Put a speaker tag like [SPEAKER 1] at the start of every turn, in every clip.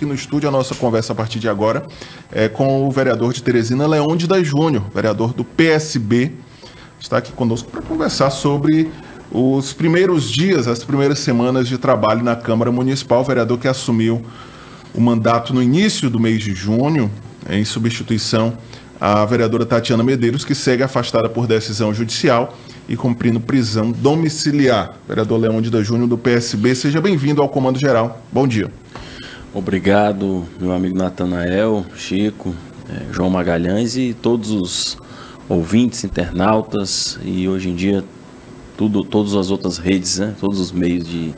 [SPEAKER 1] aqui no estúdio. A nossa conversa a partir de agora é com o vereador de Teresina, Leônidas Júnior, vereador do PSB. Está aqui conosco para conversar sobre os primeiros dias, as primeiras semanas de trabalho na Câmara Municipal. O vereador que assumiu o mandato no início do mês de junho, em substituição à vereadora Tatiana Medeiros, que segue afastada por decisão judicial e cumprindo prisão domiciliar. Vereador Leônidas Júnior, do PSB, seja bem-vindo ao Comando Geral. Bom dia.
[SPEAKER 2] Obrigado, meu amigo Natanael, Chico, João Magalhães e todos os ouvintes, internautas e hoje em dia todas as outras redes, né? Todos os meios de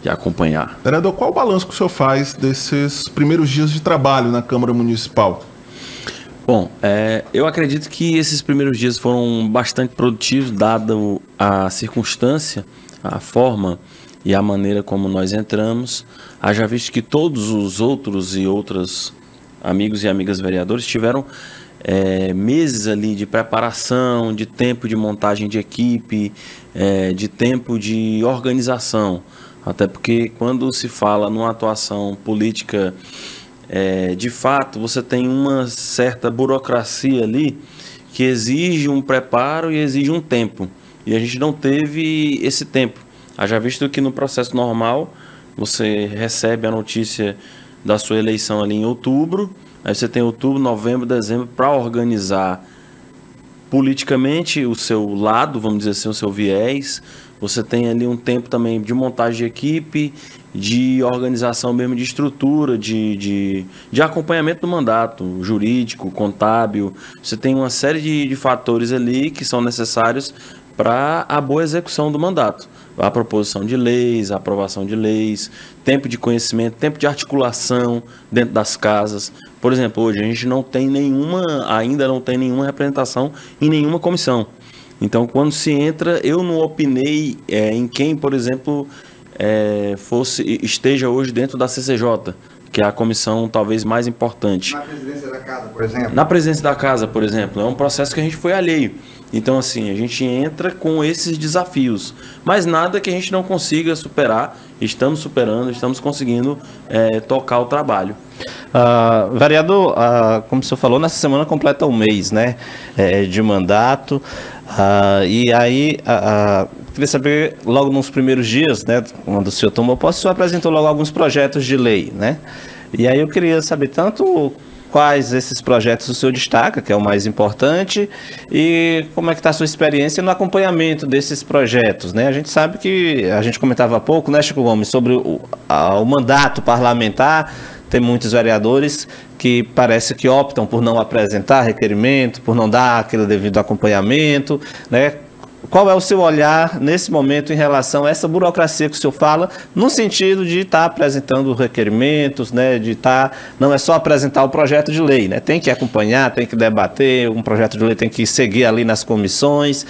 [SPEAKER 2] acompanhar.
[SPEAKER 1] Vereador, qual o balanço que o senhor faz desses primeiros dias de trabalho na Câmara Municipal?
[SPEAKER 2] Bom, eu acredito que esses primeiros dias foram bastante produtivos, dada a circunstância, a forma e a maneira como nós entramos. Haja visto que todos os outros e outras amigos e amigas vereadores tiveram meses ali de preparação, de tempo de montagem de equipe, de tempo de organização. Até porque quando se fala numa atuação política, de fato, você tem uma certa burocracia ali que exige um preparo e exige um tempo. E a gente não teve esse tempo. Haja visto que no processo normal, você recebe a notícia da sua eleição ali em outubro, aí você tem outubro, novembro, dezembro para organizar politicamente o seu lado, vamos dizer assim, o seu viés. Você tem ali um tempo também de montagem de equipe, de organização mesmo, de estrutura, de acompanhamento do mandato, jurídico, contábil. Você tem uma série de fatores ali que são necessários para a boa execução do mandato. A proposição de leis, a aprovação de leis, tempo de conhecimento, tempo de articulação dentro das casas. Por exemplo, hoje a gente ainda não tem nenhuma representação em nenhuma comissão. Então, quando se entra, eu não opinei em quem, por exemplo, esteja hoje dentro da CCJ, que é a comissão talvez mais importante.
[SPEAKER 3] Na presidência da casa, por exemplo?
[SPEAKER 2] Na presidência da casa, por exemplo, é um processo que a gente foi alheio. Então, assim, a gente entra com esses desafios, mas nada que a gente não consiga superar. Estamos superando, estamos conseguindo tocar o trabalho.
[SPEAKER 4] Vereador, como o senhor falou, nessa semana completa um mês, né, de mandato. E aí, queria saber, logo nos primeiros dias, né, quando o senhor tomou posse, o senhor apresentou logo alguns projetos de lei, né? E aí eu queria saber tanto quais esses projetos o senhor destaca, que é o mais importante, e como é que está a sua experiência no acompanhamento desses projetos, né? A gente sabe que, a gente comentava há pouco, né, Chico Gomes, sobre o mandato parlamentar. Tem muitos vereadores que parece que optam por não apresentar requerimento, por não dar aquele devido acompanhamento, né? Qual é o seu olhar nesse momento em relação a essa burocracia que o senhor fala, no sentido de estar apresentando requerimentos, né? De não é só apresentar o projeto de lei, né? Tem que acompanhar, tem que debater, um projeto de lei tem que seguir ali nas comissões.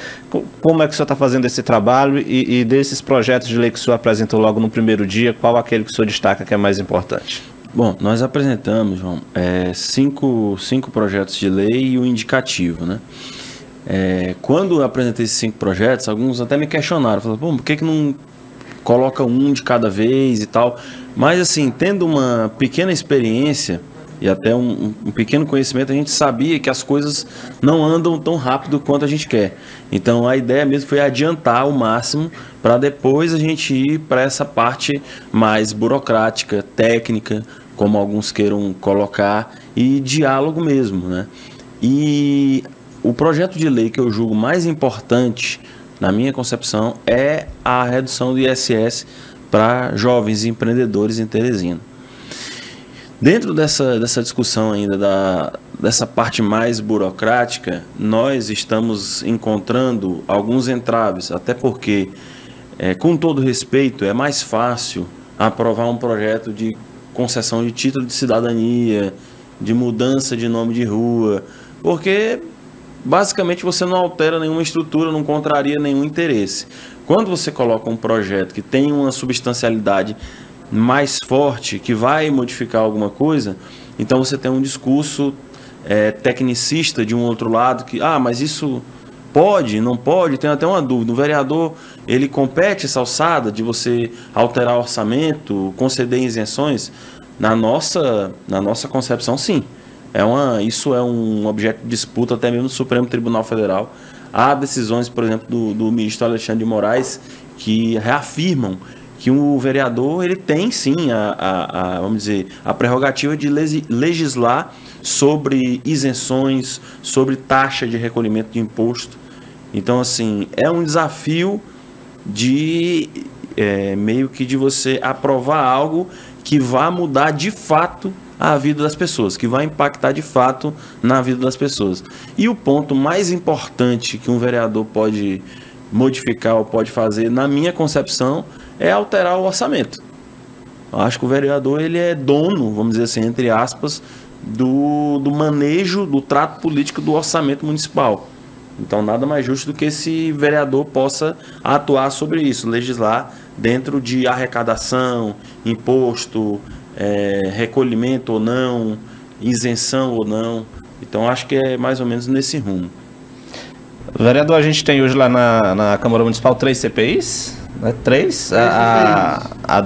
[SPEAKER 4] Como é que o senhor está fazendo esse trabalho e desses projetos de lei que o senhor apresentou logo no primeiro dia, qual aquele que o senhor destaca que é mais importante?
[SPEAKER 2] Bom, nós apresentamos, João, cinco projetos de lei e o indicativo, né? Quando eu apresentei esses 5 projetos, alguns até me questionaram, falaram, por que não coloca um de cada vez e tal? Mas assim, tendo uma pequena experiência e até um pequeno conhecimento, a gente sabia que as coisas não andam tão rápido quanto a gente quer. Então a ideia mesmo foi adiantar o máximo para depois a gente ir para essa parte mais burocrática, técnica, como alguns queiram colocar, e diálogo mesmo, né? E o projeto de lei que eu julgo mais importante, na minha concepção, é a redução do ISS para jovens empreendedores em Teresina. Dentro dessa discussão ainda, dessa parte mais burocrática, nós estamos encontrando alguns entraves, até porque, com todo respeito, é mais fácil aprovar um projeto de concessão de título de cidadania, de mudança de nome de rua, porque basicamente você não altera nenhuma estrutura, não contraria nenhum interesse. Quando você coloca um projeto que tem uma substancialidade mais forte, que vai modificar alguma coisa, então você tem um discurso tecnicista de um outro lado, que, mas isso pode, não pode, tem até uma dúvida. O vereador, ele compete essa alçada de você alterar orçamento, conceder isenções? na nossa concepção, sim. Isso é um objeto de disputa até mesmo no Supremo Tribunal Federal. Há decisões, por exemplo, do ministro Alexandre de Moraes, que reafirmam que o vereador ele tem sim vamos dizer, a prerrogativa de legislar sobre isenções, sobre taxa de recolhimento de imposto. Então, assim, é um desafio de meio que de você aprovar algo que vá mudar de fato a vida das pessoas, que vai impactar de fato na vida das pessoas. E o ponto mais importante que um vereador pode modificar ou pode fazer, na minha concepção, é alterar o orçamento. Eu acho que o vereador ele é dono, vamos dizer assim, entre aspas, do manejo, do trato político do orçamento municipal. Então, nada mais justo do que esse vereador possa atuar sobre isso, legislar dentro de arrecadação, imposto, recolhimento ou não, isenção ou não. Então, acho que é mais ou menos nesse rumo.
[SPEAKER 4] Vereador, a gente tem hoje lá na Câmara Municipal 3 CPIs, né? 3. A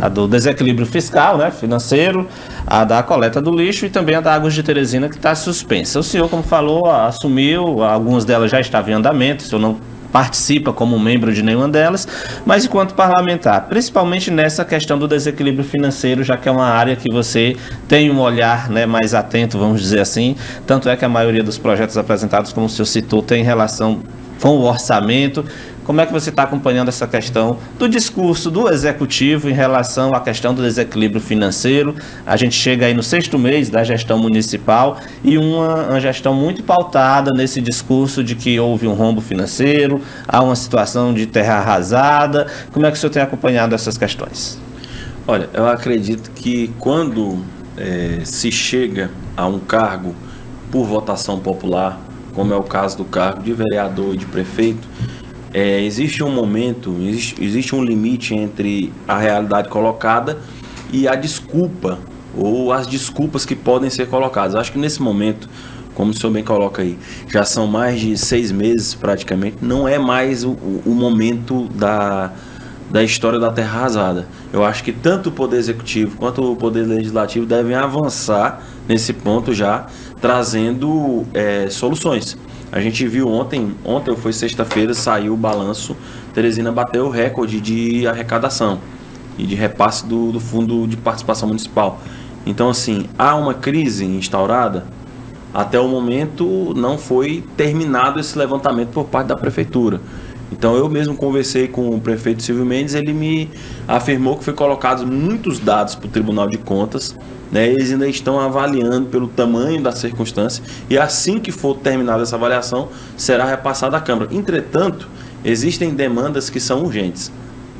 [SPEAKER 4] do desequilíbrio fiscal, né, financeiro, a da coleta do lixo e também a da Águas de Teresina, que está suspensa. O senhor, como falou, assumiu, algumas delas já estavam em andamento, o senhor não participa como membro de nenhuma delas, mas enquanto parlamentar, principalmente nessa questão do desequilíbrio financeiro, já que é uma área que você tem um olhar, né, mais atento, vamos dizer assim, tanto é que a maioria dos projetos apresentados, como o senhor citou, tem relação com o orçamento. Como é que você está acompanhando essa questão do discurso do Executivo em relação à questão do desequilíbrio financeiro? A gente chega aí no 6º mês da gestão municipal e uma gestão muito pautada nesse discurso de que houve um rombo financeiro, há uma situação de terra arrasada. Como é que o senhor tem acompanhado essas questões?
[SPEAKER 2] Olha, eu acredito que quando se chega a um cargo por votação popular, como é o caso do cargo de vereador e de prefeito, existe um momento, existe um limite entre a realidade colocada e a desculpa, ou as desculpas que podem ser colocadas. Acho que nesse momento, como o senhor bem coloca aí, já são mais de 6 meses praticamente, não é mais o momento da história da terra arrasada. Eu acho que tanto o Poder Executivo quanto o Poder Legislativo devem avançar nesse ponto já, trazendo soluções. A gente viu ontem foi sexta-feira, saiu o balanço, Teresina bateu o recorde de arrecadação e de repasse do Fundo de Participação Municipal. Então, assim, há uma crise instaurada. Até o momento não foi terminado esse levantamento por parte da Prefeitura. Então, eu mesmo conversei com o prefeito Silvio Mendes, ele me afirmou que foi colocados muitos dados para o Tribunal de Contas, né? Eles ainda estão avaliando pelo tamanho da circunstância e assim que for terminada essa avaliação, será repassada à Câmara. Entretanto, existem demandas que são urgentes.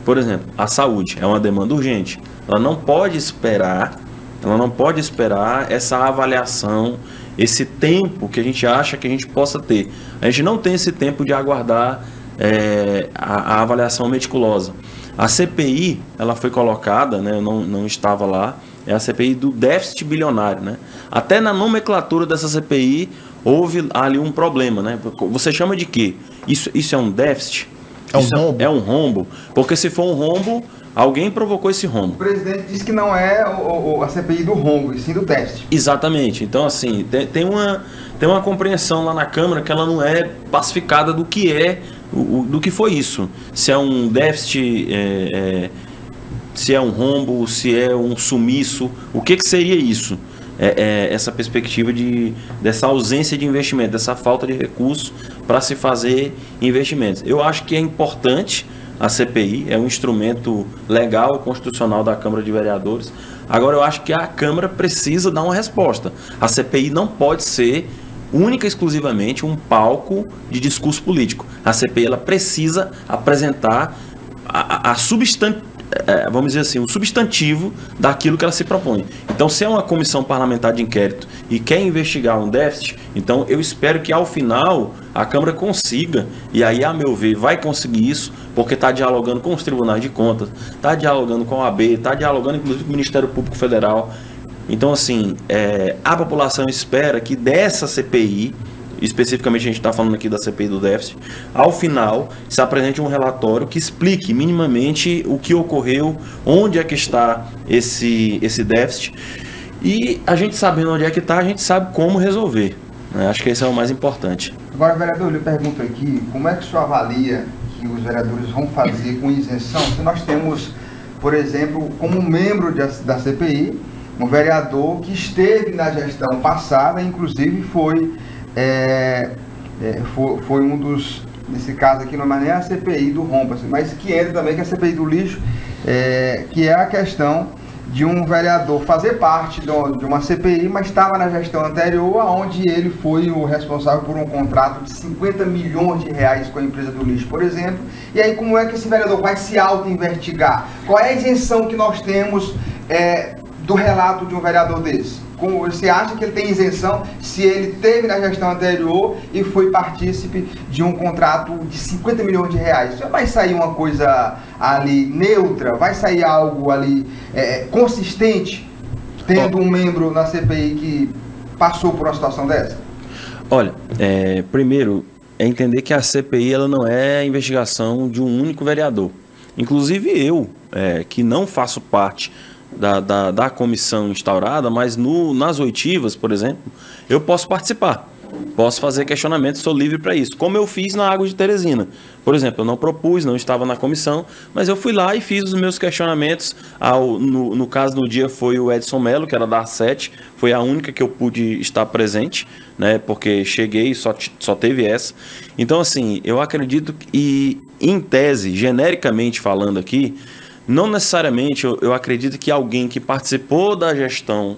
[SPEAKER 2] Por exemplo, a saúde é uma demanda urgente. Ela não pode esperar essa avaliação, esse tempo que a gente acha que a gente possa ter. A gente não tem esse tempo de aguardar a avaliação meticulosa. A CPI, ela foi colocada, né, eu não estava lá, é a CPI do déficit bilionário, né? Até na nomenclatura dessa CPI houve ali um problema, né? Você chama de quê? Isso é um déficit? É um rombo? Porque se for um rombo, alguém provocou esse rombo.
[SPEAKER 3] O presidente disse que não é a CPI do rombo, e sim do déficit.
[SPEAKER 2] Exatamente. Então, assim, tem uma compreensão lá na Câmara que ela não é pacificada do que do que foi isso. Se é um déficit, se é um rombo, se é um sumiço, o que seria isso? Essa perspectiva dessa ausência de investimento, dessa falta de recursos para se fazer investimentos. Eu acho que é importante a CPI, é um instrumento legal, constitucional da Câmara de Vereadores. Agora, eu acho que a Câmara precisa dar uma resposta. A CPI não pode ser única e exclusivamente um palco de discurso político. A CPI ela precisa apresentar vamos dizer assim, o substantivo daquilo que ela se propõe. Então, se é uma comissão parlamentar de inquérito e quer investigar um déficit, então eu espero que ao final a Câmara consiga, e aí, a meu ver, vai conseguir isso, porque está dialogando com os tribunais de contas, está dialogando com a OAB, está dialogando inclusive com o Ministério Público Federal. Então, assim, a população espera que dessa CPI, especificamente a gente está falando aqui da CPI do déficit, ao final se apresente um relatório que explique minimamente o que ocorreu, onde é que está esse déficit, e a gente sabendo onde é que está, a gente sabe como resolver, né? Acho que esse é o mais importante.
[SPEAKER 3] Agora, vereador, eu lhe pergunto aqui, como é que o senhor avalia que os vereadores vão fazer com isenção, se nós temos, por exemplo, como membro da CPI, um vereador que esteve na gestão passada, inclusive foi um dos, nesse caso aqui não é nem a CPI do rompa, mas que entra também, que é a CPI do lixo, que é a questão de um vereador fazer parte de uma CPI, mas estava na gestão anterior, onde ele foi o responsável por um contrato de 50 milhões de reais com a empresa do lixo, por exemplo. E aí, como é que esse vereador vai se auto-investigar? Qual é a isenção que nós temos do relato de um vereador desse? Você acha que ele tem isenção se ele teve na gestão anterior e foi partícipe de um contrato de 50 milhões de reais? Vai sair uma coisa ali neutra? Vai sair algo ali consistente, tendo um membro na CPI que passou por uma situação dessa?
[SPEAKER 2] Olha, primeiro, é entender que a CPI ela não é a investigação de um único vereador. Inclusive eu, que não faço parte da comissão instaurada, mas nas oitivas, por exemplo, eu posso participar, posso fazer questionamentos, sou livre para isso, como eu fiz na Água de Teresina. Por exemplo, eu não propus, não estava na comissão, mas eu fui lá e fiz os meus questionamentos. No caso, no dia foi o Edson Mello, que era da A7, foi a única que eu pude estar presente, né, porque cheguei e só teve essa. Então, assim, eu acredito que, em tese, genericamente falando aqui, não necessariamente eu acredito que alguém que participou da gestão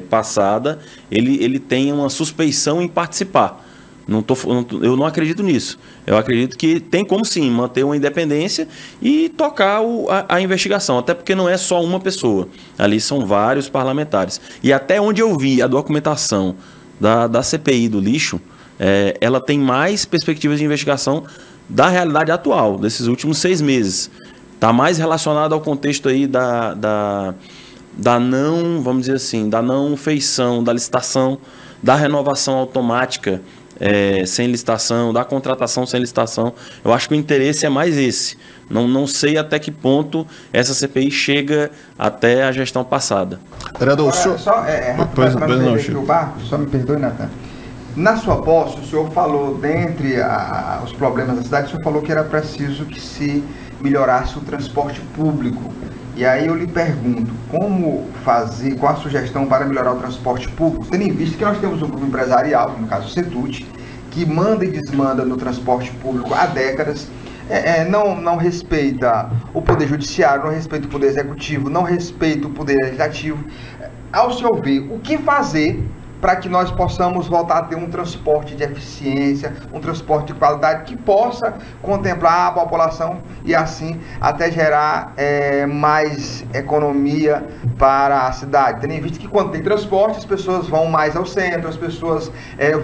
[SPEAKER 2] passada, ele tenha uma suspeição em participar. Eu não acredito nisso. Eu acredito que tem como sim manter uma independência e tocar a investigação, até porque não é só uma pessoa, ali são vários parlamentares. E até onde eu vi a documentação da CPI do lixo, ela tem mais perspectivas de investigação da realidade atual, desses últimos 6 meses. Está mais relacionado ao contexto aí da não, vamos dizer assim, da não feição, da licitação, da renovação automática sem licitação, da contratação sem licitação. Eu acho que o interesse é mais esse. Não sei até que ponto essa CPI chega até a gestão passada.
[SPEAKER 1] Vereador,
[SPEAKER 3] só me perdoe, Natan. Na sua posse, o senhor falou, dentre os problemas da cidade, o senhor falou que era preciso que se melhorasse o transporte público. E aí eu lhe pergunto, como fazer, qual a sugestão para melhorar o transporte público, tendo em vista que nós temos um grupo empresarial, no caso o CETUT, que manda e desmanda no transporte público há décadas, não respeita o Poder Judiciário, não respeita o Poder Executivo, não respeita o Poder Legislativo. Ao senhor ver, o que fazer para que nós possamos voltar a ter um transporte de eficiência, um transporte de qualidade que possa contemplar a população e assim até gerar mais economia para a cidade. Tendo em vista que quando tem transporte, as pessoas vão mais ao centro, as pessoas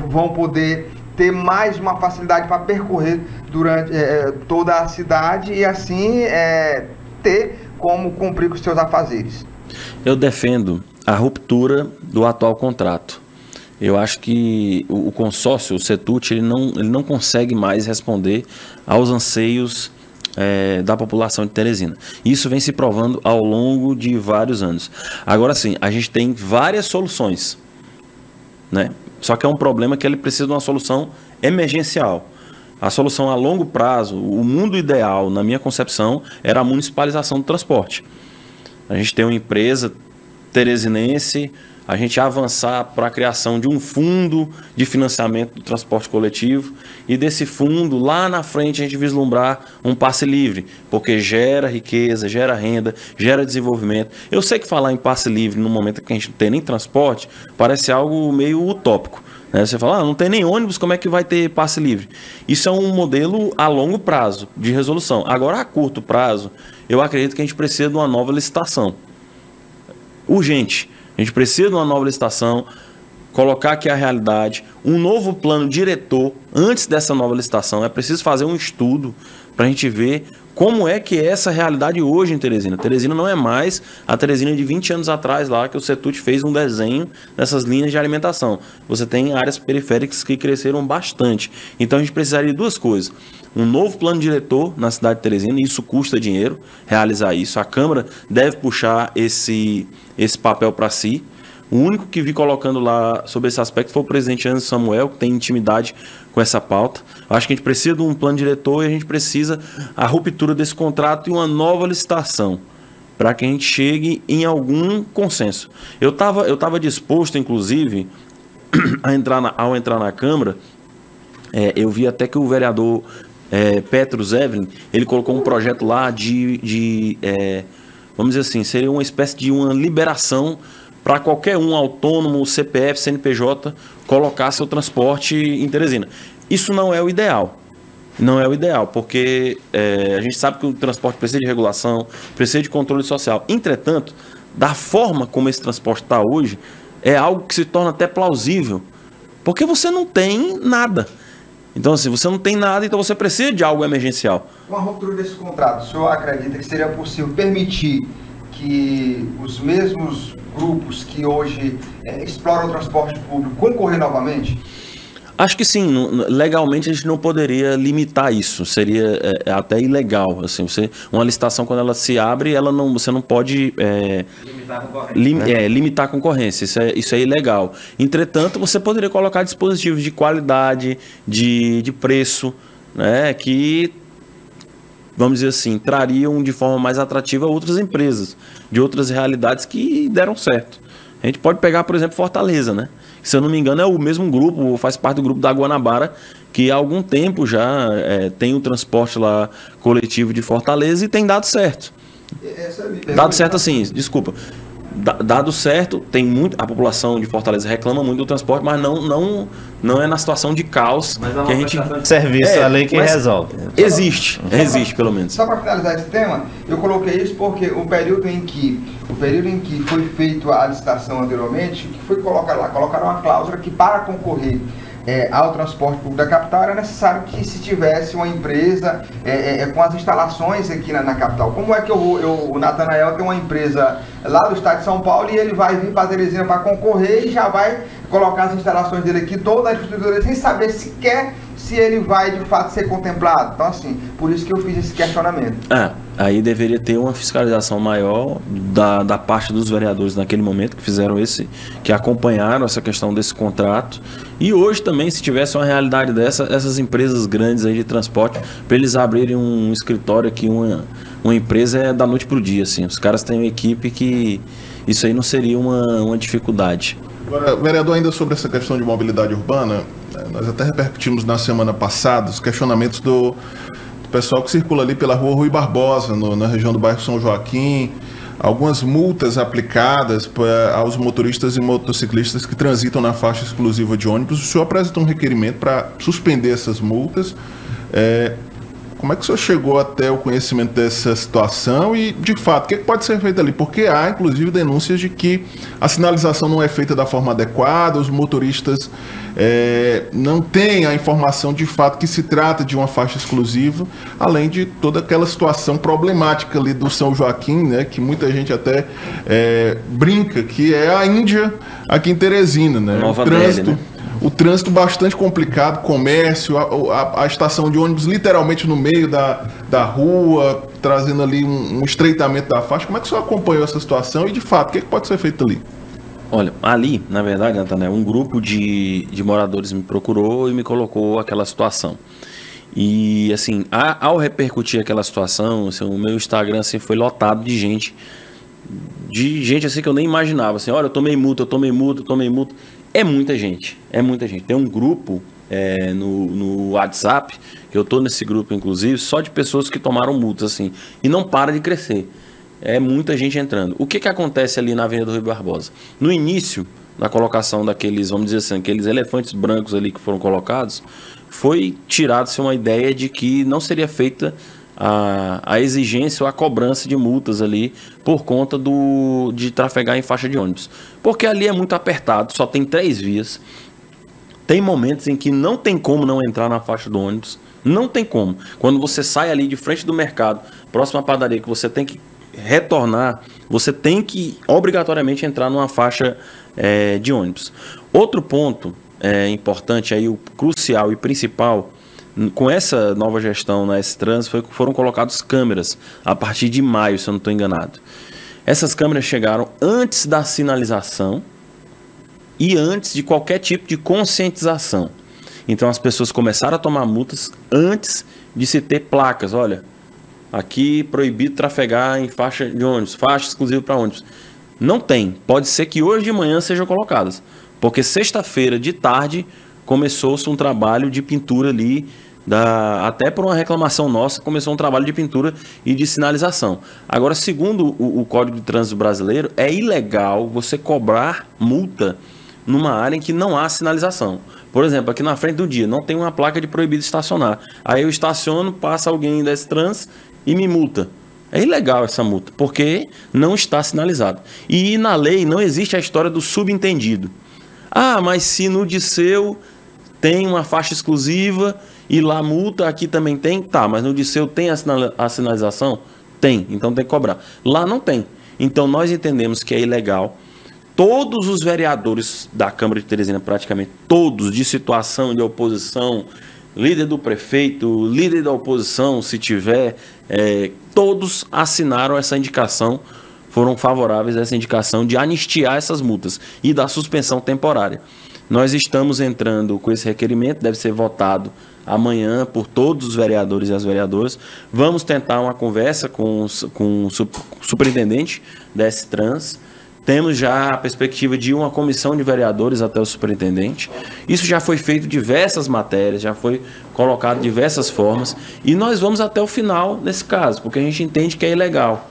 [SPEAKER 3] vão poder ter mais uma facilidade para percorrer durante toda a cidade e assim ter como cumprir com os seus afazeres.
[SPEAKER 2] Eu defendo a ruptura do atual contrato. Eu acho que o consórcio, o CETUT, ele não consegue mais responder aos anseios da população de Teresina. Isso vem se provando ao longo de vários anos. Agora sim, a gente tem várias soluções, né? Só que é um problema que ele precisa de uma solução emergencial. A solução a longo prazo, o mundo ideal, na minha concepção, era a municipalização do transporte. A gente tem uma empresa teresinense, a gente avançar para a criação de um fundo de financiamento do transporte coletivo e desse fundo, lá na frente, a gente vislumbrar um passe livre, porque gera riqueza, gera renda, gera desenvolvimento. Eu sei que falar em passe livre no momento que a gente não tem nem transporte parece algo meio utópico, né? Você fala, não tem nem ônibus, como é que vai ter passe livre? Isso é um modelo a longo prazo de resolução. Agora, a curto prazo, eu acredito que a gente precisa de uma nova licitação. Urgente. A gente precisa de uma nova licitação, colocar aqui a realidade, um novo plano diretor antes dessa nova licitação. É preciso fazer um estudo para a gente ver como é que é essa realidade hoje em Teresina. Teresina não é mais a Teresina de 20 anos atrás lá, que o CETUT fez um desenho dessas linhas de alimentação. Você tem áreas periféricas que cresceram bastante. Então a gente precisaria de duas coisas. Um novo plano diretor na cidade de Teresina, e isso custa dinheiro, realizar isso. A Câmara deve puxar esse papel para si. O único que vi colocando lá sobre esse aspecto foi o presidente Anderson Samuel, que tem intimidade com essa pauta. Eu acho que a gente precisa de um plano diretor e a gente precisa a ruptura desse contrato e uma nova licitação para que a gente chegue em algum consenso. Eu tava disposto, inclusive, ao entrar na Câmara, eu vi até que o vereador Petrus Evelyn, ele colocou um projeto lá vamos dizer assim, seria uma espécie de uma liberação para qualquer um autônomo, CPF, CNPJ, colocar seu transporte em Teresina. Isso não é o ideal. Não é o ideal, porque a gente sabe que o transporte precisa de regulação, precisa de controle social. Entretanto, da forma como esse transporte está hoje, é algo que se torna até plausível, porque você não tem nada. Então, assim, você não tem nada, então você precisa de algo emergencial.
[SPEAKER 3] Com a ruptura desse contrato, o senhor acredita que seria possível permitir que os mesmos grupos que hoje exploram o transporte público concorrer novamente?
[SPEAKER 2] Acho que sim. Legalmente a gente não poderia limitar isso. Seria até ilegal. Assim, uma licitação, quando ela se abre, você não pode limitar a concorrência. Isso é ilegal. Entretanto, você poderia colocar dispositivos de qualidade, de preço, né, que, vamos dizer assim, trariam de forma mais atrativa outras empresas, de outras realidades que deram certo. A gente pode pegar, por exemplo, Fortaleza, né? Se eu não me engano, é o mesmo grupo, faz parte do grupo da Guanabara, que há algum tempo já tem o transporte lá coletivo de Fortaleza e tem dado certo. Dado certo assim, desculpa. Dado certo, tem muito, a população de Fortaleza reclama muito do transporte, mas não é na situação de caos que a gente...
[SPEAKER 4] Serviço, a lei que resolve.
[SPEAKER 2] Existe pelo menos.
[SPEAKER 3] Só para finalizar esse tema, eu coloquei isso porque o período em que foi feita a licitação anteriormente, que foi colocaram uma cláusula que para concorrer ao transporte público da capital era necessário que se tivesse uma empresa com as instalações aqui na capital. Como é que o Natanael tem uma empresa lá do estado de São Paulo e ele vai vir para Teresina para concorrer e já vai colocar as instalações dele aqui, toda a infraestrutura, sem saber sequer se ele vai de fato ser contemplado? Então, assim, por isso que eu fiz esse questionamento.
[SPEAKER 2] Aí deveria ter uma fiscalização maior da parte dos vereadores naquele momento que acompanharam essa questão desse contrato. E hoje também, se tivesse uma realidade essas empresas grandes aí de transporte, para eles abrirem um escritório aqui, uma empresa da noite para o dia, assim. Os caras têm uma equipe que isso aí não seria uma dificuldade.
[SPEAKER 1] Agora, vereador, ainda sobre essa questão de mobilidade urbana, nós até repercutimos na semana passada os questionamentos do pessoal que circula ali pela rua Rui Barbosa, na região do bairro São Joaquim, algumas multas aplicadas aos motoristas e motociclistas que transitam na faixa exclusiva de ônibus. O senhor apresentou um requerimento para suspender essas multas. Como é que o senhor chegou até o conhecimento dessa situação e, de fato, o que pode ser feito ali? Porque há, inclusive, denúncias de que a sinalização não é feita da forma adequada, os motoristas não têm a informação de fato que se trata de uma faixa exclusiva, além de toda aquela situação problemática ali do São Joaquim, né, que muita gente até brinca que é a Índia aqui em Teresina, né?
[SPEAKER 2] Nova Delhi, né?
[SPEAKER 1] O trânsito bastante complicado, comércio, a estação de ônibus literalmente no meio da rua, trazendo ali um estreitamento da faixa. Como é que o senhor acompanhou essa situação e, de fato, o que pode ser feito ali?
[SPEAKER 2] Olha, ali, na verdade, Natanael, um grupo de moradores me procurou e me colocou aquela situação. E, assim, ao repercutir aquela situação, assim, o meu Instagram assim, foi lotado de gente assim que eu nem imaginava. Assim, olha, eu tomei multa. É muita gente. Tem um grupo no WhatsApp, que eu tô nesse grupo, inclusive, só de pessoas que tomaram multas, assim, e não para de crescer. É muita gente entrando. O que acontece ali na Avenida do Rui Barbosa? No início da colocação daqueles, vamos dizer assim, aqueles elefantes brancos ali que foram colocados, foi tirada-se uma ideia de que não seria feita a exigência ou a cobrança de multas ali por conta de trafegar em faixa de ônibus. Porque ali é muito apertado, só tem 3 vias, Tem momentos em que não tem como não entrar na faixa do ônibus. Não tem como. Quando você sai ali de frente do mercado, próximo à padaria, que você tem que retornar, você tem que obrigatoriamente entrar numa faixa de ônibus. Outro ponto importante, aí, o crucial e principal, com essa nova gestão na S-Trans, foram colocadas câmeras a partir de maio, se eu não estou enganado. Essas câmeras chegaram antes da sinalização e antes de qualquer tipo de conscientização. Então as pessoas começaram a tomar multas antes de se ter placas. Olha, aqui proibido trafegar em faixa de ônibus, faixa exclusiva para ônibus. Não tem. Pode ser que hoje de manhã sejam colocadas. Porque sexta-feira de tarde começou-se um trabalho de pintura ali, até por uma reclamação nossa, começou um trabalho de pintura e de sinalização. Agora, segundo o Código de Trânsito Brasileiro, é ilegal você cobrar multa numa área em que não há sinalização. Por exemplo, aqui na frente do dia, não tem uma placa de proibido estacionar. Aí eu estaciono, passa alguém da S-Trans e me multa. É ilegal essa multa, porque não está sinalizado. E na lei não existe a história do subentendido. Ah, mas se no Disseu tem uma faixa exclusiva e lá multa, aqui também tem? Tá, mas no Disseu tem a sinalização? Tem, então tem que cobrar. Lá não tem. Então nós entendemos que é ilegal. Todos os vereadores da Câmara de Teresina, praticamente todos, de situação de oposição, líder do prefeito, líder da oposição, se tiver, todos assinaram essa indicação, foram favoráveis a essa indicação de anistiar essas multas e da suspensão temporária. Nós estamos entrando com esse requerimento, deve ser votado amanhã por todos os vereadores e as vereadoras. Vamos tentar uma conversa com o superintendente da S-Trans. Temos já a perspectiva de uma comissão de vereadores até o superintendente. Isso já foi feito diversas matérias, já foi colocado de diversas formas. E nós vamos até o final nesse caso, porque a gente entende que é ilegal.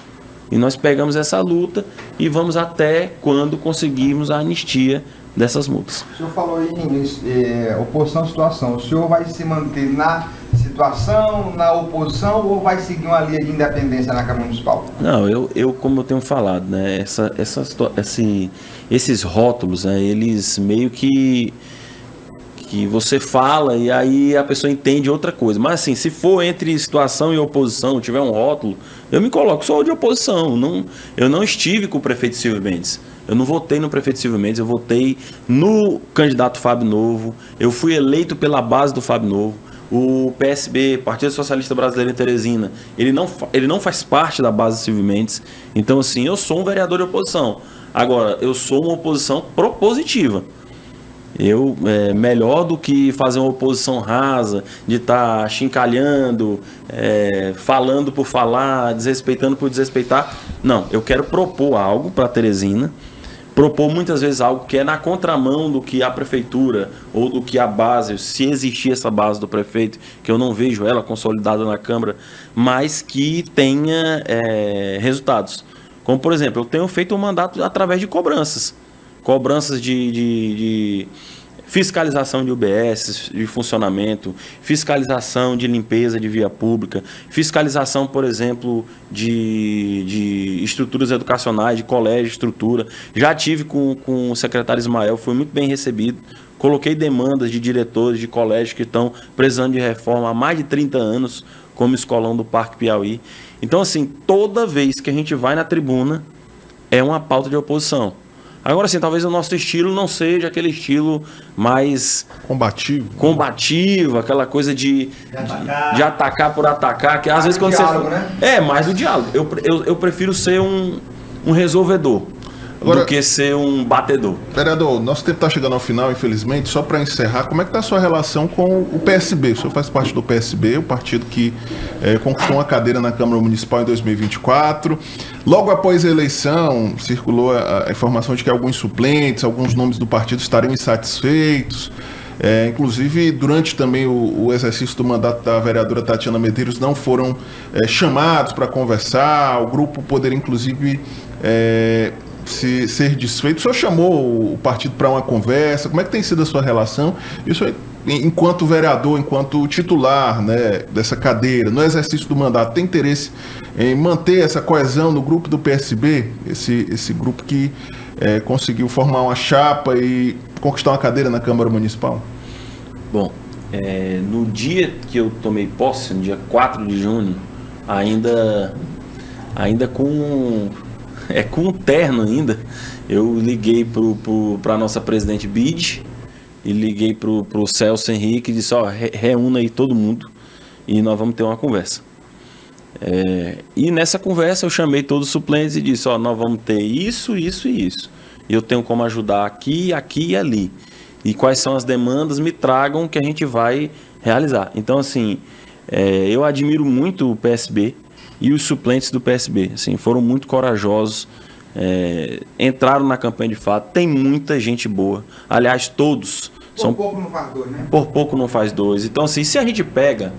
[SPEAKER 2] E nós pegamos essa luta e vamos até quando conseguirmos a anistia dessas multas.
[SPEAKER 3] O senhor falou em oposição à situação. O senhor vai se manter na situação, na oposição, ou vai seguir uma linha de independência na Câmara Municipal?
[SPEAKER 2] Não, eu como eu tenho falado, né, esses rótulos, né, eles meio que você fala e aí a pessoa entende outra coisa. Mas assim, se for entre situação e oposição, tiver um rótulo, eu me coloco, sou de oposição. Eu não estive com o prefeito Silvio Mendes. Eu não votei no prefeito Silvio Mendes, eu votei no candidato Fábio Novo. Eu fui eleito pela base do Fábio Novo. O PSB, Partido Socialista Brasileiro em Teresina, ele não faz parte da base do Silvio Mendes. Então assim, eu sou um vereador de oposição. Agora, eu sou uma oposição propositiva. Melhor do que fazer uma oposição rasa, de estar chincalhando, falando por falar, desrespeitando por desrespeitar. Não, eu quero propor algo para Teresina, propor muitas vezes algo que é na contramão do que a prefeitura ou do que a base, se existir essa base do prefeito, que eu não vejo ela consolidada na Câmara, mas que tenha resultados. Como, por exemplo, eu tenho feito um mandato através de cobranças de fiscalização de UBS, de funcionamento, fiscalização de limpeza de via pública, fiscalização, por exemplo, de estruturas educacionais, de colégio, estrutura. Já tive com o secretário Ismael, foi muito bem recebido. Coloquei demandas de diretores de colégios que estão precisando de reforma há mais de 30 anos, como o Escolão do Parque Piauí. Então, assim, toda vez que a gente vai na tribuna, é uma pauta de oposição. Agora, assim, talvez o nosso estilo não seja aquele estilo mais combativo, aquela coisa de atacar por atacar, que às vezes quando
[SPEAKER 3] diálogo, né?
[SPEAKER 2] Mais do diálogo. Eu prefiro ser um resolvedor. Agora, do que ser um batedor.
[SPEAKER 1] Vereador, nosso tempo está chegando ao final, infelizmente. Só para encerrar, como é que está a sua relação com o PSB? O senhor faz parte do PSB, o partido que conquistou uma cadeira na Câmara Municipal em 2024. Logo após a eleição, circulou a informação de que alguns suplentes, alguns nomes do partido estariam insatisfeitos. Inclusive, durante também o exercício do mandato da vereadora Tatiana Medeiros, não foram chamados para conversar. O grupo poderia, inclusive, ser desfeito. O senhor chamou o partido para uma conversa? Como é que tem sido a sua relação? Isso aí, enquanto vereador, enquanto titular, né, dessa cadeira, no exercício do mandato, tem interesse em manter essa coesão no grupo do PSB? Esse grupo que conseguiu formar uma chapa e conquistar uma cadeira na Câmara Municipal?
[SPEAKER 2] Bom, no dia que eu tomei posse, no dia 4 de junho, ainda com um terno ainda, eu liguei para a nossa presidente BID e liguei para o Celso Henrique e disse, reúna aí todo mundo e nós vamos ter uma conversa. E nessa conversa eu chamei todos os suplentes e disse, nós vamos ter isso, isso e isso. E eu tenho como ajudar aqui, aqui e ali. E quais são as demandas, me tragam que a gente vai realizar. Então, assim, eu admiro muito o PSB e os suplentes do PSB. Assim, foram muito corajosos, entraram na campanha de fato. Tem muita gente boa. Aliás, todos.
[SPEAKER 3] Por pouco não faz dois, né?
[SPEAKER 2] Por pouco não faz dois. Então, assim, se a gente pega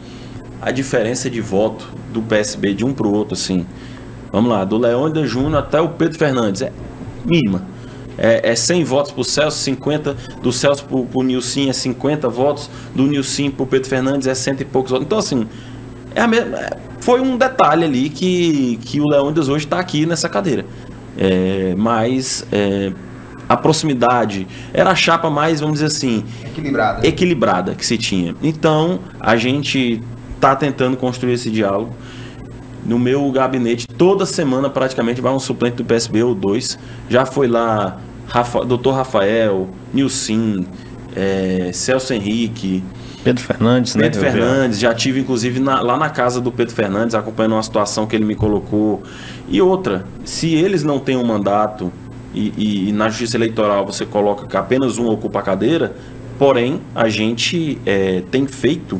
[SPEAKER 2] a diferença de voto do PSB de um para o outro, assim, vamos lá, do Leônidas Júnior até o Pedro Fernandes, é mínima. 100 votos para o Celso, 50 do Celso para o Nilcim, 50 votos, do Nilcim para o Pedro Fernandes, 100 e poucos votos. Então, assim, foi um detalhe ali que o Leônidas hoje está aqui nessa cadeira. Mas a proximidade era a chapa mais, vamos dizer assim, equilibrada que se tinha. Então, a gente está tentando construir esse diálogo. No meu gabinete, toda semana praticamente vai um suplente do PSB ou dois. Já foi lá Dr. Rafael, Nilcim, Celso Henrique,
[SPEAKER 4] Pedro Fernandes, né?
[SPEAKER 2] Pedro Fernandes, já tive inclusive lá na casa do Pedro Fernandes, acompanhando uma situação que ele me colocou. E outra, se eles não têm um mandato e na Justiça Eleitoral você coloca que apenas um ocupa a cadeira, porém a gente tem feito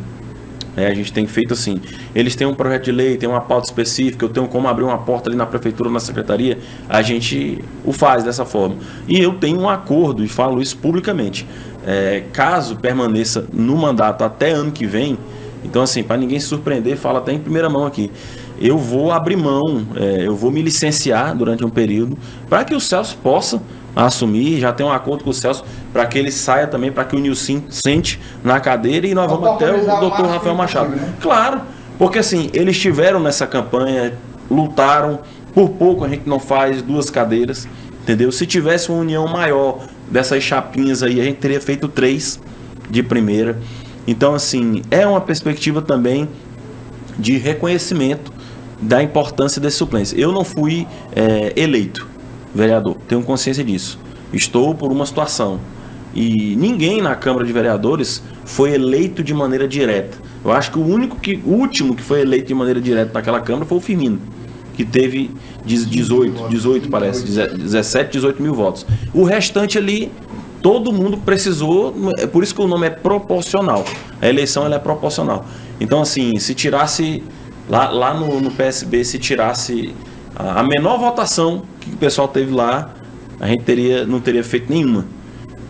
[SPEAKER 2] assim, eles têm um projeto de lei, tem uma pauta específica, eu tenho como abrir uma porta ali na prefeitura, na secretaria, a gente o faz dessa forma. E eu tenho um acordo, e falo isso publicamente, caso permaneça no mandato até ano que vem, então assim, para ninguém se surpreender, falo até em primeira mão aqui, eu vou abrir mão, eu vou me licenciar durante um período, para que o Celso possa assumir, já tem um acordo com o Celso para que ele saia também, para que o Nilcim sente na cadeira e nós vamos até o Dr. Rafael Machado. Né? Claro, porque assim, eles estiveram nessa campanha, lutaram, por pouco a gente não faz 2 cadeiras, entendeu? Se tivesse uma união maior dessas chapinhas aí, a gente teria feito 3 de primeira. Então assim, é uma perspectiva também de reconhecimento da importância desses suplentes. Eu não fui eleito vereador, tenho consciência disso. Estou por uma situação. E ninguém na Câmara de Vereadores foi eleito de maneira direta. Eu acho que o último que foi eleito de maneira direta naquela Câmara foi o Firmino, que teve 18 parece, 17, 18 mil votos. O restante ali, todo mundo precisou, é por isso que o nome é proporcional. A eleição ela é proporcional. Então assim, se tirasse, lá no PSB, se tirasse a menor votação que o pessoal teve lá, a gente não teria feito nenhuma.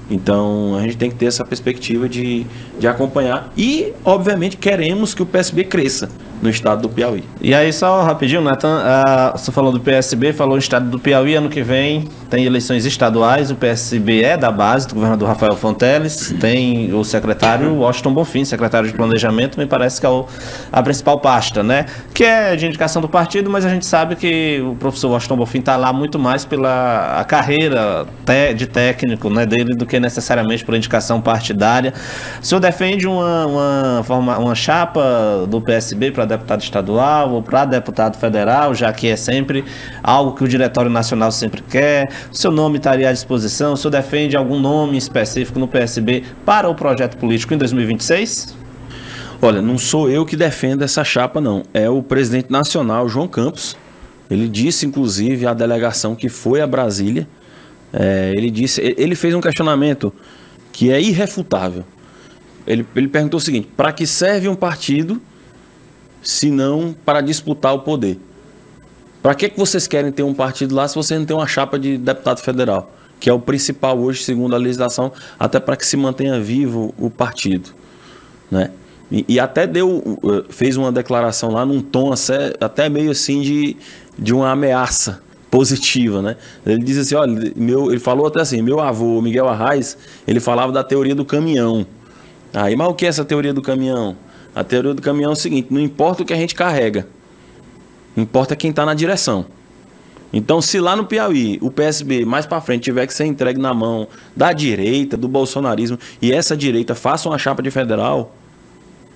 [SPEAKER 2] Então a gente tem que ter essa perspectiva de acompanhar e, obviamente, queremos que o PSB cresça no estado do Piauí.
[SPEAKER 4] E aí, só rapidinho, Nathan, você falou do PSB, falou no estado do Piauí, ano que vem tem eleições estaduais, o PSB é da base do governador Rafael Fonteles, tem o secretário Washington Bonfim, secretário de Planejamento, me parece que é a principal pasta, né? Que é de indicação do partido, mas a gente sabe que o professor Washington Bonfim está lá muito mais pela carreira de técnico, né, dele do que necessariamente por indicação partidária. O senhor defende uma chapa do PSB para deputado estadual ou para deputado federal, já que é sempre algo que o Diretório Nacional sempre quer? O seu nome estaria à disposição? O senhor defende algum nome específico no PSB para o projeto político em 2026?
[SPEAKER 2] Olha, não sou eu que defendo essa chapa, não. É o presidente nacional, João Campos. Ele disse, inclusive, à delegação que foi a Brasília, ele fez um questionamento que é irrefutável. Ele perguntou o seguinte: para que serve um partido se não para disputar o poder? Para que vocês querem ter um partido lá se você não tem uma chapa de deputado federal, que é o principal hoje, segundo a legislação, até para que se mantenha vivo o partido, né? E até fez uma declaração lá num tom até meio assim de uma ameaça positiva, né? Ele diz assim, olha, ele falou até assim, meu avô, Miguel Arraes, ele falava da teoria do caminhão. Aí, mas o que é essa teoria do caminhão? A teoria do caminhão é o seguinte: não importa o que a gente carrega, importa quem está na direção. Então, se lá no Piauí o PSB mais para frente tiver que ser entregue na mão da direita, do bolsonarismo, e essa direita faça uma chapa de federal,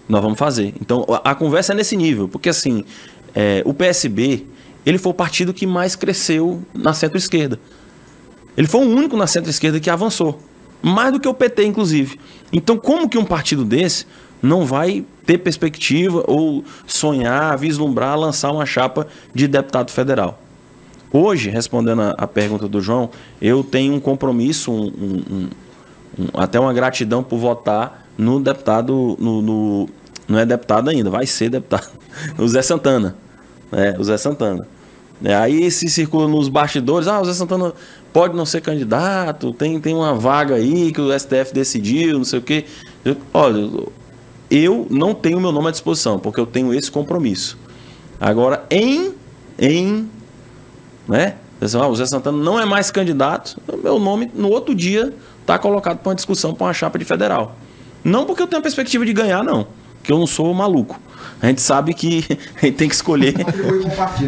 [SPEAKER 2] nós vamos fazer. Então, a conversa é nesse nível, porque assim, o PSB, ele foi o partido que mais cresceu na centro-esquerda. Ele foi o único na centro-esquerda que avançou. Mais do que o PT, inclusive. Então, como que um partido desse não vai ter perspectiva ou sonhar, vislumbrar, lançar uma chapa de deputado federal? Hoje, respondendo a pergunta do João, eu tenho um compromisso, até uma gratidão por votar no deputado, não é deputado ainda, vai ser deputado, o Zé Santana. O Zé Santana. Aí se circula nos bastidores, o Zé Santana pode não ser candidato, tem uma vaga aí que o STF decidiu, não sei o quê. Olha, eu não tenho meu nome à disposição, porque eu tenho esse compromisso. Agora, o Zé Santana não é mais candidato, meu nome no outro dia está colocado para uma discussão, para uma chapa de federal. Não porque eu tenho a perspectiva de ganhar, não, que eu não sou maluco. A gente sabe que a gente tem que escolher.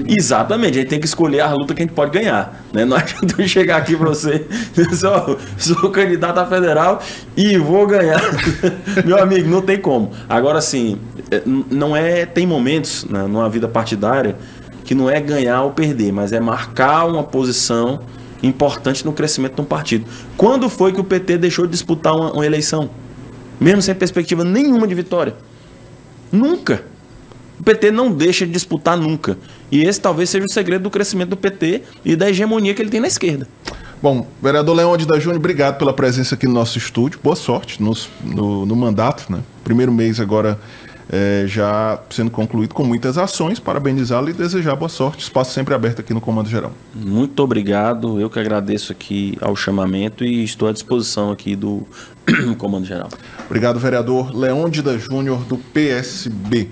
[SPEAKER 2] Exatamente, a gente tem que escolher a luta que a gente pode ganhar. Né? Não adianta eu chegar aqui para você, sou candidato a federal e vou ganhar. Meu amigo, não tem como. Agora, assim, tem momentos, né, numa vida partidária que não é ganhar ou perder, mas é marcar uma posição importante no crescimento de um partido. Quando foi que o PT deixou de disputar uma eleição? Mesmo sem perspectiva nenhuma de vitória? Nunca. O PT não deixa de disputar nunca. E esse talvez seja o segredo do crescimento do PT e da hegemonia que ele tem na esquerda.
[SPEAKER 1] Bom, vereador Leônidas Júnior, obrigado pela presença aqui no nosso estúdio. Boa sorte no mandato, né? Primeiro mês agora já sendo concluído com muitas ações. Parabenizá-lo e desejar boa sorte. Espaço sempre aberto aqui no Comando Geral.
[SPEAKER 2] Muito obrigado. Eu que agradeço aqui ao chamamento e estou à disposição aqui do Comando Geral.
[SPEAKER 1] Obrigado, vereador Leônidas Júnior, do PSB.